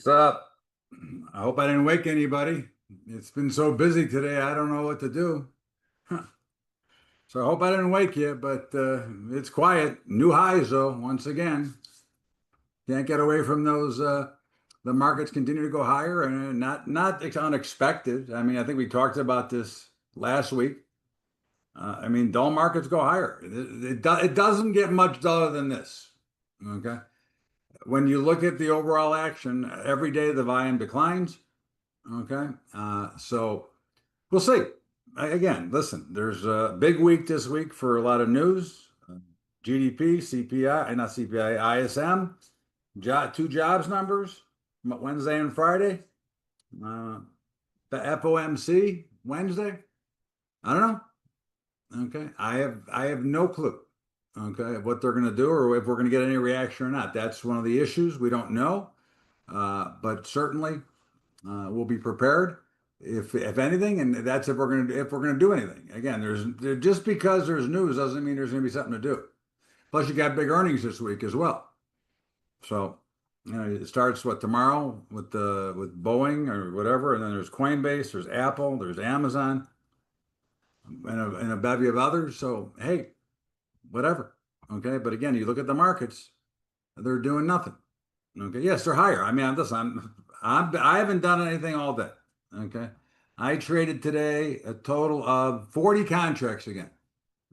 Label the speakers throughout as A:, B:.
A: What's up? I hope I didn't wake anybody. It's been so busy today, I don't know what to do. So I hope I didn't wake you, but it's quiet. New highs, though, once again. Can't get away from those. The markets continue to go higher, and not unexpected. I mean, I think we talked about this last week. I mean, dull markets go higher. It doesn't get much duller than this. Okay. When you look at the overall action, every day the volume declines. Okay. So we'll see. Again, listen, there's a big week this week for a lot of news. GDP, CPI, not CPI, ISM, two jobs numbers, Wednesday and Friday. Uh, the FOMC Wednesday. I don't know. Okay. I have no clue. Okay, what they're going to do or if we're going to get any reaction or not. That's one of the issues. We don't know. But certainly we'll be prepared if anything, and that's if we're going to do anything. Again, just because there's news doesn't mean there's going to be something to do. Plus, you got big earnings this week as well. So, it starts tomorrow with Boeing or whatever, and then there's Coinbase, there's Apple, there's Amazon, and a bevy of others. So, hey, whatever. Okay, but again, you look at the markets, they're doing nothing. Okay, yes, they're higher. I mean, I haven't done anything all day. Okay, I traded today a total of 40 contracts again.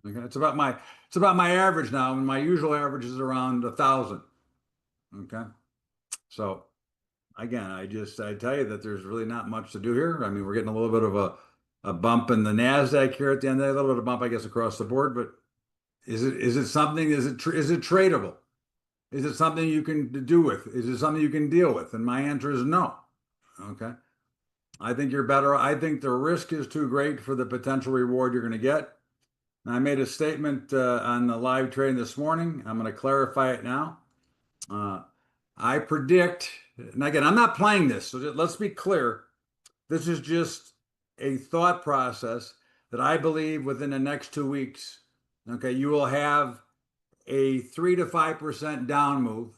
A: Okay, it's about my average now, and my usual average is around 1,000. Okay, so again, I tell you that there's really not much to do here. I mean, we're getting a little bit of a bump in the Nasdaq here at the end of the day, a little bit of bump, I guess, across the board. But is it something? Is it tradable? Is it something you can do with? Is it something you can deal with? And my answer is no. Okay. I think you're better. I think the risk is too great for the potential reward you're going to get. And I made a statement on the live trading this morning. I'm going to clarify it now. Uh, I predict, and again, I'm not playing this, so let's be clear. This is just a thought process that I believe within the next 2 weeks, okay, you will have a 3 to 5% down move.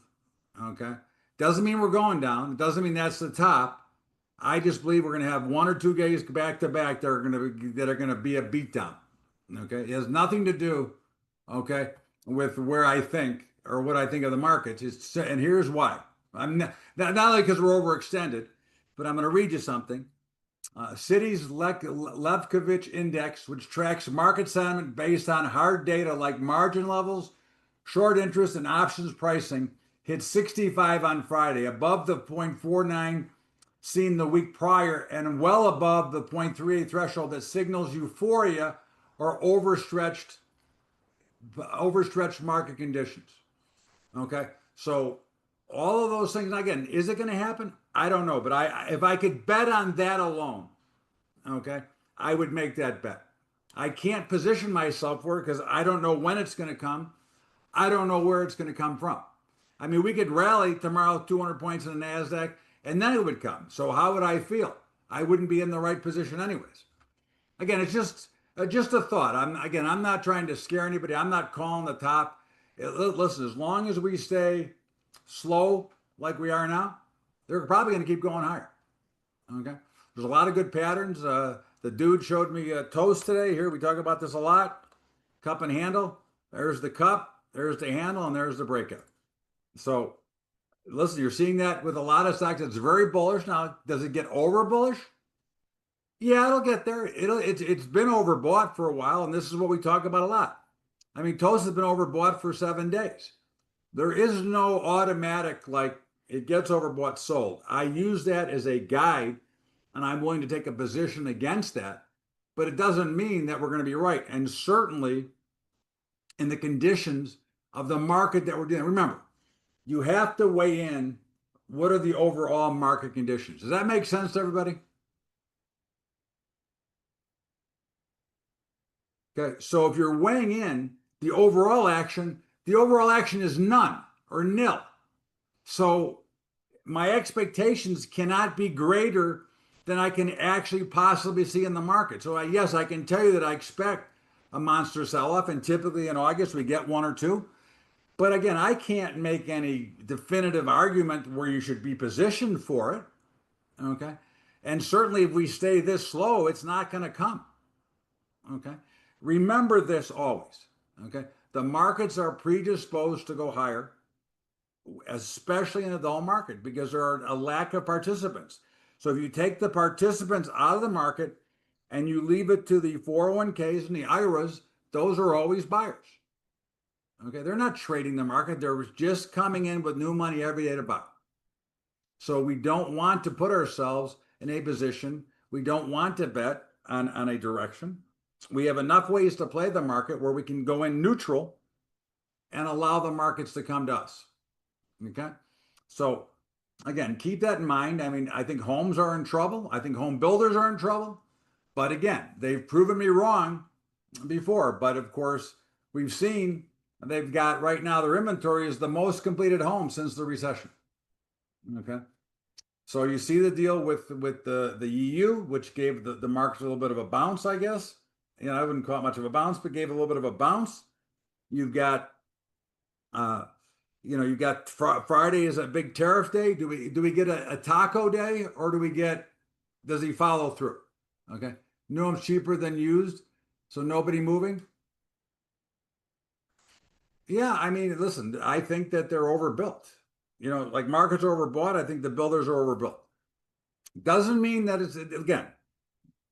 A: Okay. Doesn't mean we're going down. It doesn't mean that's the top. I just believe we're going to have one or two days back to back that are going to be a beatdown. Okay. It has nothing to do, okay, with where I think or what I think of the markets. And here's why. I'm not only because we're overextended, but I'm going to read you something. Citi's Levkovich Index, which tracks market sentiment based on hard data like margin levels, short interest, and options pricing, hit 65 on Friday, above the 0.49 seen the week prior and well above the 0.38 threshold that signals euphoria or overstretched market conditions. Okay, so all of those things. Again, is it going to happen? I don't know, but if I could bet on that alone, okay, I would make that bet. I can't position myself for it because I don't know when it's going to come. I don't know where it's going to come from. I mean, we could rally tomorrow 200 points in the NASDAQ, and then it would come. So how would I feel? I wouldn't be in the right position anyways. Again, it's just a thought. I'm not trying to scare anybody. I'm not calling the top. Listen, as long as we stay slow like we are now, they're probably going to keep going higher. Okay. There's a lot of good patterns. The dude showed me a toast today. Here we talk about this a lot. Cup and handle. There's the cup. There's the handle, and there's the breakout. So, listen, you're seeing that with a lot of stocks. It's very bullish. Now, does it get over bullish? Yeah, it'll get there. It's been overbought for a while, and this is what we talk about a lot. I mean, Toast has been overbought for 7 days. There is no automatic like it gets overbought, sold. I use that as a guide, and I'm willing to take a position against that, but it doesn't mean that we're going to be right. And certainly in the conditions of the market that we're dealing. Remember, you have to weigh in what are the overall market conditions. Does that make sense to everybody? Okay, so if you're weighing in the overall action is none or nil. So my expectations cannot be greater than I can actually possibly see in the market. So yes, I can tell you that I expect a monster sell-off, and typically in August we get one or two. But again, I can't make any definitive argument where you should be positioned for it. Okay. And certainly if we stay this slow, it's not going to come. Okay. Remember this always. Okay. The markets are predisposed to go higher, especially in the dull market, because there are a lack of participants. So if you take the participants out of the market and you leave it to the 401ks and the IRAs, those are always buyers. Okay, they're not trading the market, they're just coming in with new money every day to buy. So we don't want to put ourselves in a position, we don't want to bet on a direction. We have enough ways to play the market where we can go in neutral and allow the markets to come to us. Okay. So again, keep that in mind. I mean, I think homes are in trouble. I think home builders are in trouble. But again, they've proven me wrong before. But of course, we've seen they've got right now their inventory is the most completed home since the recession. Okay. So you see the deal with the EU, which gave the markets a little bit of a bounce, I guess. You know, I wouldn't call it much of a bounce, but gave a little bit of a bounce. You've got uh, you got Friday is a big tariff day. Do we get a taco day, or does he follow through? Okay. New home's cheaper than used, so nobody moving. Yeah, I mean, listen, I think that they're overbuilt. You know, like markets are overbought. I think the builders are overbuilt. Doesn't mean that it's again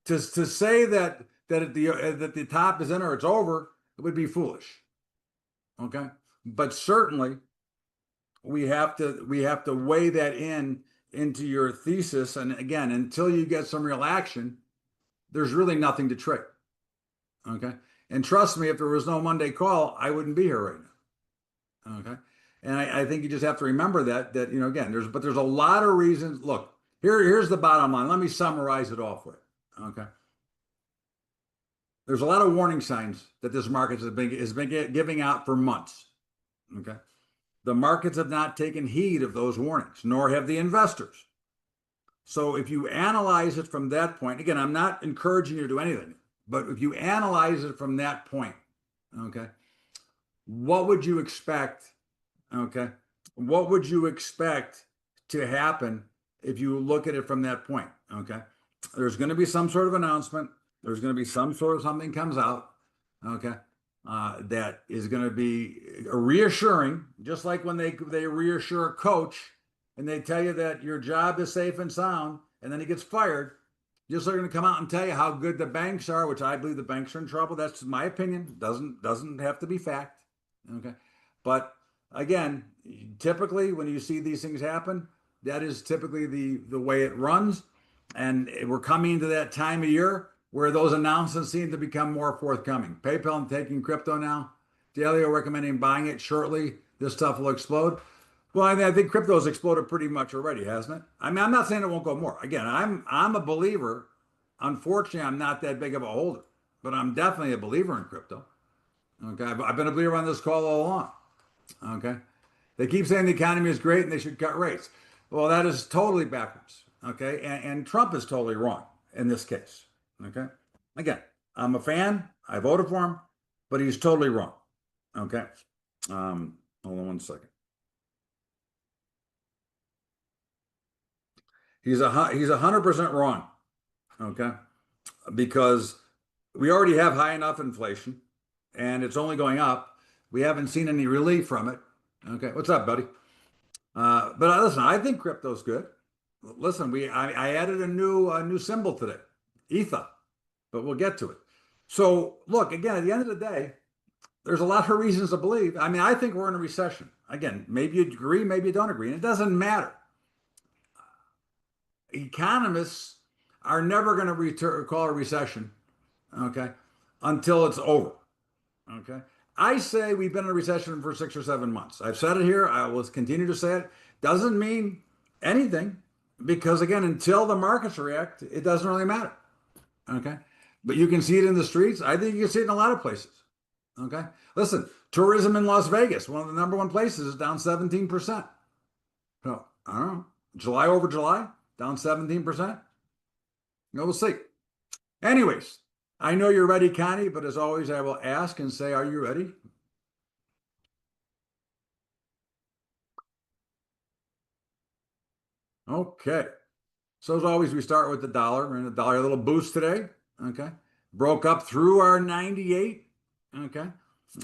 A: to say that the top is in or it's over, it would be foolish. Okay, but certainly we have to weigh that into your thesis. And again, until you get some real action, there's really nothing to trade. Okay. And trust me, if there was no Monday call, I wouldn't be here right now. Okay. And I think you just have to remember that again, there's a lot of reasons. Look, here's the bottom line. Let me summarize it off with. Okay. There's a lot of warning signs that this market has been giving out for months. Okay. The markets have not taken heed of those warnings, nor have the investors. So if you analyze it from that point, again, I'm not encouraging you to do anything, but if you analyze it from that point, okay, what would you expect? Okay, what would you expect to happen if you look at it from that point? Okay, there's going to be some sort of announcement. There's going to be some sort of something comes out. Okay, that is going to be reassuring, just like when they reassure a coach and they tell you that your job is safe and sound, and then he gets fired. Just they're going to come out and tell you how good the banks are, which I believe the banks are in trouble. That's my opinion. Doesn't have to be fact. Okay, but again, typically when you see these things happen, that is typically the way it runs, and we're coming into that time of year where those announcements seem to become more forthcoming. PayPal and taking crypto now. Dalio recommending buying it shortly. This stuff will explode. Well, I think crypto's exploded pretty much already, hasn't it? I mean, I'm not saying it won't go more. Again, I'm a believer. Unfortunately, I'm not that big of a holder, but I'm definitely a believer in crypto. Okay, I've been a believer on this call all along. Okay, they keep saying the economy is great and they should cut rates. Well, that is totally backwards. Okay, and Trump is totally wrong in this case. Okay, again, I'm a fan. I voted for him, but he's totally wrong. Okay, hold on one second. He's 100% wrong. Okay, because we already have high enough inflation, and it's only going up. We haven't seen any relief from it. Okay, what's up, buddy? But listen, I think crypto's good. Listen, I added a new symbol today, ETHA, but we'll get to it. So look, again, at the end of the day, there's a lot of reasons to believe. I mean, I think we're in a recession. Again, maybe you agree, maybe you don't agree, and it doesn't matter. Economists are never going to call a recession, okay, until it's over. Okay. I say we've been in a recession for 6 or 7 months. I've said it here. I will continue to say it. Doesn't mean anything because, again, until the markets react, it doesn't really matter. Okay. But you can see it in the streets. I think you can see it in a lot of places. Okay. Listen, tourism in Las Vegas, one of the number one places, is down 17%. So, I don't know. July over July, down 17%. We'll see. Anyways, I know you're ready, Connie, but as always, I will ask and say, are you ready? Okay. So as always, we start with the dollar, and the dollar a little boost today. Okay. Broke up through our 98. Okay.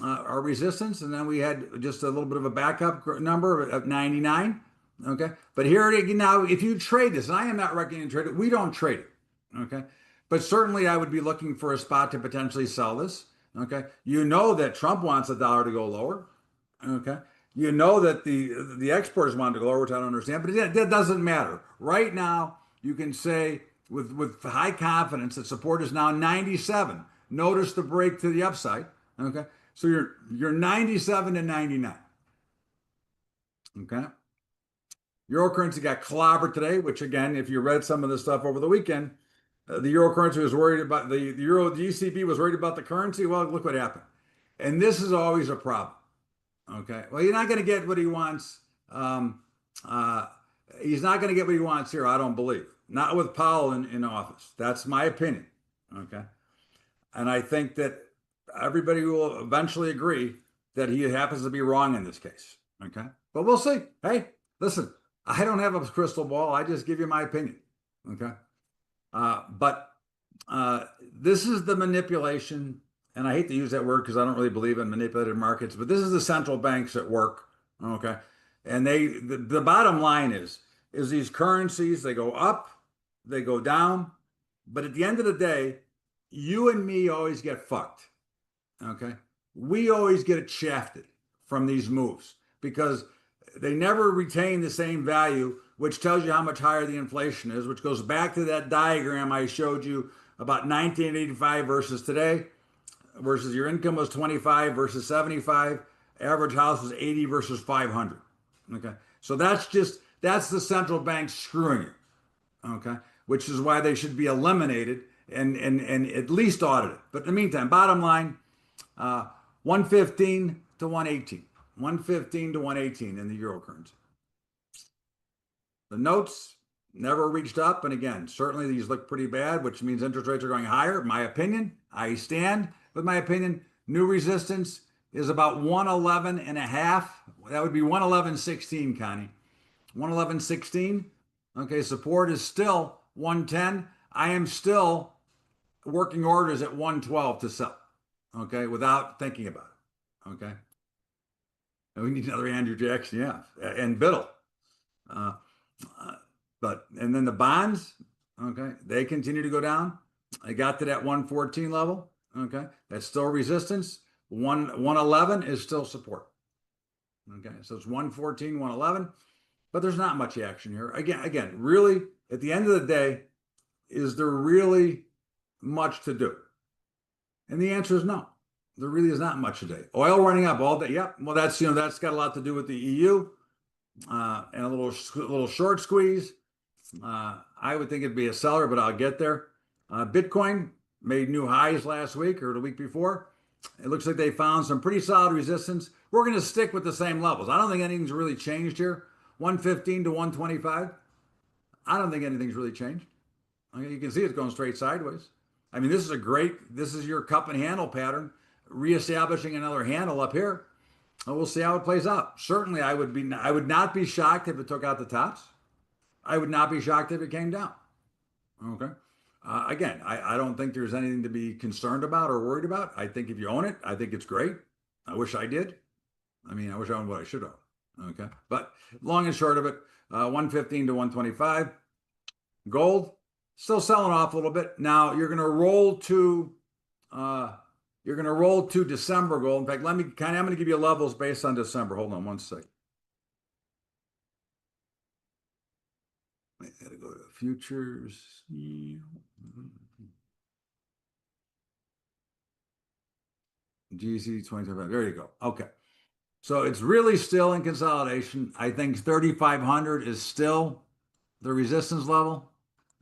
A: Our resistance, and then we had just a little bit of a backup number of 99. Okay. But here again, now, if you trade this, and I am not recommending trade it, we don't trade it. Okay. But certainly I would be looking for a spot to potentially sell this. Okay. You know that Trump wants the dollar to go lower. Okay. You know that the exporters want to go lower, which I don't understand, but that doesn't matter. Right now, you can say with high confidence that support is now 97. Notice the break to the upside. Okay. So you're 97 to 99. Okay. Euro currency got clobbered today, which again, if you read some of the stuff over the weekend, the euro currency was worried about the ECB was worried about the currency. Well, look what happened. And this is always a problem. Okay. Well, you're not going to get what he wants. Um, uh, he's not going to get what he wants here, I don't believe. Not with Powell in office. That's my opinion. Okay. And I think that everybody will eventually agree that he happens to be wrong in this case. Okay. But we'll see. Hey, listen, I don't have a crystal ball. I just give you my opinion. Okay. But this is the manipulation, and I hate to use that word because I don't really believe in manipulated markets, but this is the central banks at work. Okay. And the bottom line is these currencies, they go up, they go down, but at the end of the day, you and me always get fucked. Okay. We always get it shafted from these moves because they never retain the same value, which tells you how much higher the inflation is, which goes back to that diagram I showed you about 1985 versus today, versus your income was 25 versus 75, average house was 80 versus 500. Okay. So that's the central bank screwing you. Okay. Which is why they should be eliminated and at least audited. But in the meantime, bottom line, 115 to 118. 115 to 118 in the euro currency. The notes never reached up. And again, certainly these look pretty bad, which means interest rates are going higher. My opinion, I stand with my opinion. New resistance is about 111 and a half. That would be 111.16, Connie. 111.16. Okay, support is still 110. I am still working orders at 112 to sell. Okay, without thinking about it. Okay. And we need another Andrew Jackson, yeah, and Biddle. Uh, and then the bonds, okay, they continue to go down. I got to that 114 level. Okay, that's still resistance. 111 is still support. Okay, so it's 114, 111, but there's not much action here. Again, really, at the end of the day, is there really much to do? And the answer is no. There really is not much today. Oil running up all day. Yep. Well, that's got a lot to do with the EU and a little short squeeze. I would think it'd be a seller, but I'll get there. Bitcoin made new highs last week or the week before. It looks like they found some pretty solid resistance. We're going to stick with the same levels. I don't think anything's really changed here. 115 to 125. I don't think anything's really changed. Okay, you can see it's going straight sideways. I mean, this is your cup and handle pattern, reestablishing another handle up here. And we'll see how it plays out. Certainly, I would not be shocked if it took out the tops. I would not be shocked if it came down. Okay. Again, I don't think there's anything to be concerned about or worried about. I think if you own it, I think it's great. I wish I did. I mean, I wish I owned what I should own. Okay. But long and short of it, 115 to 125. Gold still selling off a little bit. Now you're going to roll to December gold. In fact, I'm going to give you levels based on December. Hold on one second. I got to go to futures. GC 2025. There you go. Okay. So it's really still in consolidation. I think 3,500 is still the resistance level.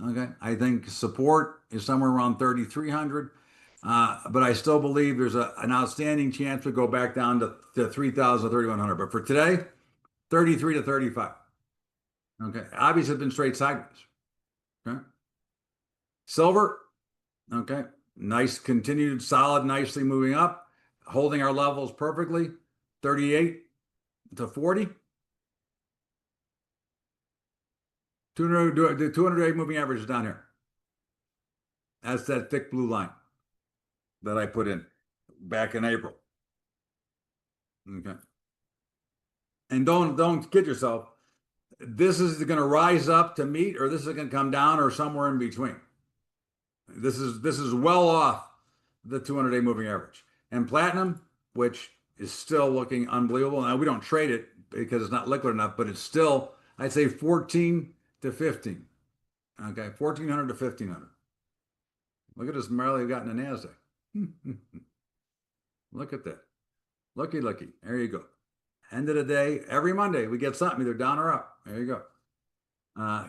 A: Okay. I think support is somewhere around 3,300. But I still believe there's an outstanding chance to go back down to 3,000, 3,100. But for today, 33 to 35. Okay. Obviously, it's been straight sideways. Okay. Silver. Okay. Nice, continued solid, nicely moving up, holding our levels perfectly. 38 to 40. The 200-day moving average is down here. That's that thick blue line that I put in back in April. Okay. And don't kid yourself. This is going to rise up to meet, or this is going to come down, or somewhere in between. This is well off the 200-day moving average. And platinum, which is still looking unbelievable. Now we don't trade it because it's not liquid enough, but it's still, I'd say 14 to 15. Okay, 1400 to 1500. Look at this rally we got in the NASDAQ. Look at that. Looky. There you go. End of the day, every Monday we get something either down or up. There you go.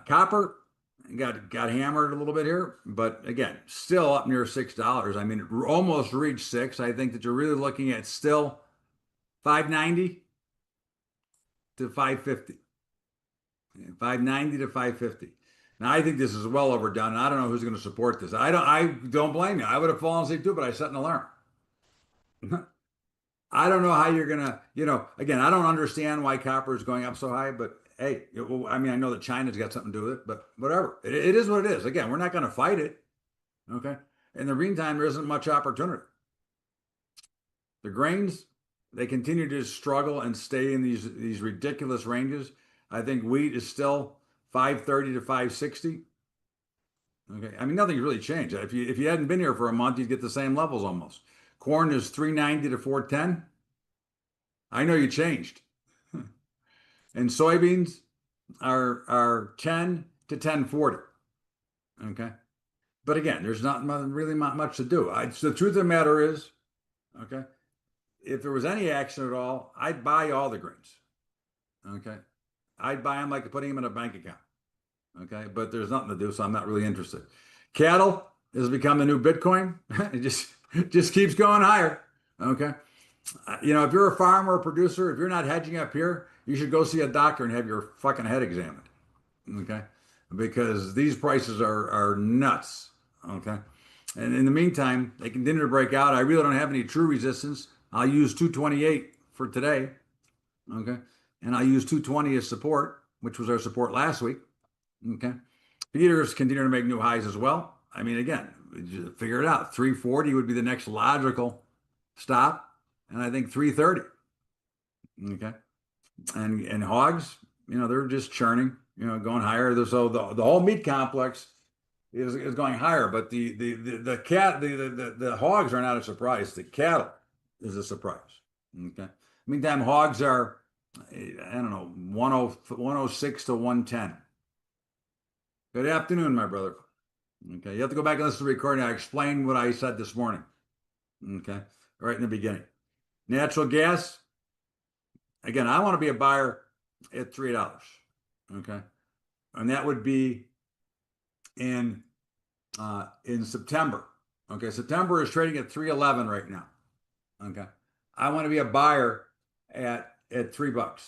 A: Copper got hammered a little bit here, but again, still up near $6. I mean, it almost reached 6. I think that you're really looking at still 590 to 550. 590 to 550. Now I think this is well overdone, and I don't know who's going to support this. I don't blame you. I would have fallen asleep too, but I set an alarm. I don't know how you're gonna, again, I don't understand why copper is going up so high, but hey, I mean, I know that China's got something to do with it, but whatever. It is what it is. Again, we're not going to fight it. Okay. In the meantime, there isn't much opportunity. The grains, they continue to struggle and stay in these ridiculous ranges. I think wheat is still 530 to 560. Okay. I mean, nothing's really changed. If you hadn't been here for a month, you'd get the same levels almost. Corn is 390 to 410. I know you changed. And soybeans are 10 to 1040. Okay. But again, there's not really much to do. The truth of the matter is, okay, if there was any action at all, I'd buy all the grains. Okay. I'd buy them like putting them in a bank account. Okay. But there's nothing to do, so I'm not really interested. Cattle has become the new Bitcoin. It just keeps going higher. Okay. If you're a farmer or producer, if you're not hedging up here, you should go see a doctor and have your fucking head examined. Okay. Because these prices are nuts. Okay. And in the meantime, they continue to break out. I really don't have any true resistance. I'll use 228 for today. Okay. And I'll use 220 as support, which was our support last week. Okay. Peters continue to make new highs as well. I mean, again, figure it out. 340 would be the next logical stop. And I think 330. Okay. And hogs, they're just churning, going higher. So the whole meat complex is going higher, but the hogs are not a surprise. The cattle is a surprise. Okay. Meantime, hogs are, I don't know, 106 to 110. Good afternoon, my brother. Okay. You have to go back and listen to the recording. I explained what I said this morning. Okay. Right in the beginning. Natural gas. Again, I want to be a buyer at $3. Okay. And that would be in September. Okay. September is trading at 311 right now. Okay. I want to be a buyer at $3.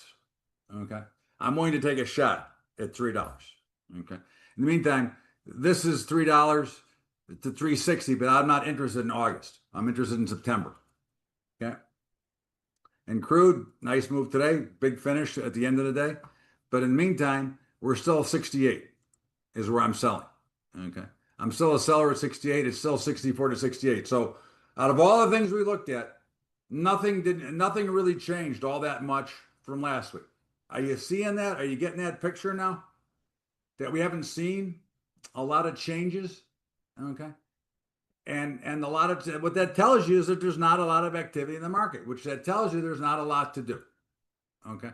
A: Okay. I'm willing to take a shot at $3. Okay. In the meantime, this is $3 to 360, but I'm not interested in August. I'm interested in September. Okay. And crude, nice move today, big finish at the end of the day. But in the meantime, we're still 68 is where I'm selling. Okay. I'm still a seller at 68. It's still 64 to 68. So out of all the things we looked at, nothing really changed all that much from last week. Are you seeing that? Are you getting that picture now? That we haven't seen a lot of changes? Okay. And a lot of what that tells you is that there's not a lot of activity in the market, which that tells you there's not a lot to do. Okay.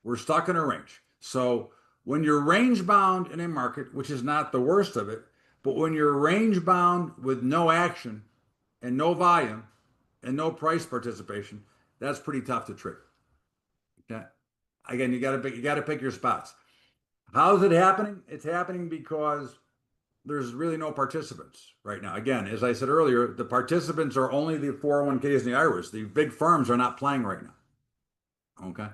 A: We're stuck in a range. So when you're range bound in a market, which is not the worst of it, but when you're range bound with no action and no volume and no price participation, that's pretty tough to trade. Okay. Again, you got to pick your spots. How is it happening? It's happening because there's really no participants right now. Again, as I said earlier, the participants are only the 401ks and the IRAs. The big firms are not playing right now. Okay.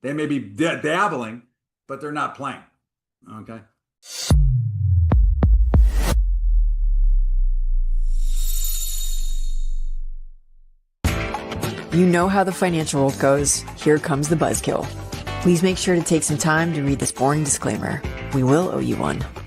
A: They may be dabbling, but they're not playing. Okay.
B: You know how the financial world goes. Here comes the buzzkill. Please make sure to take some time to read this boring disclaimer. We will owe you one.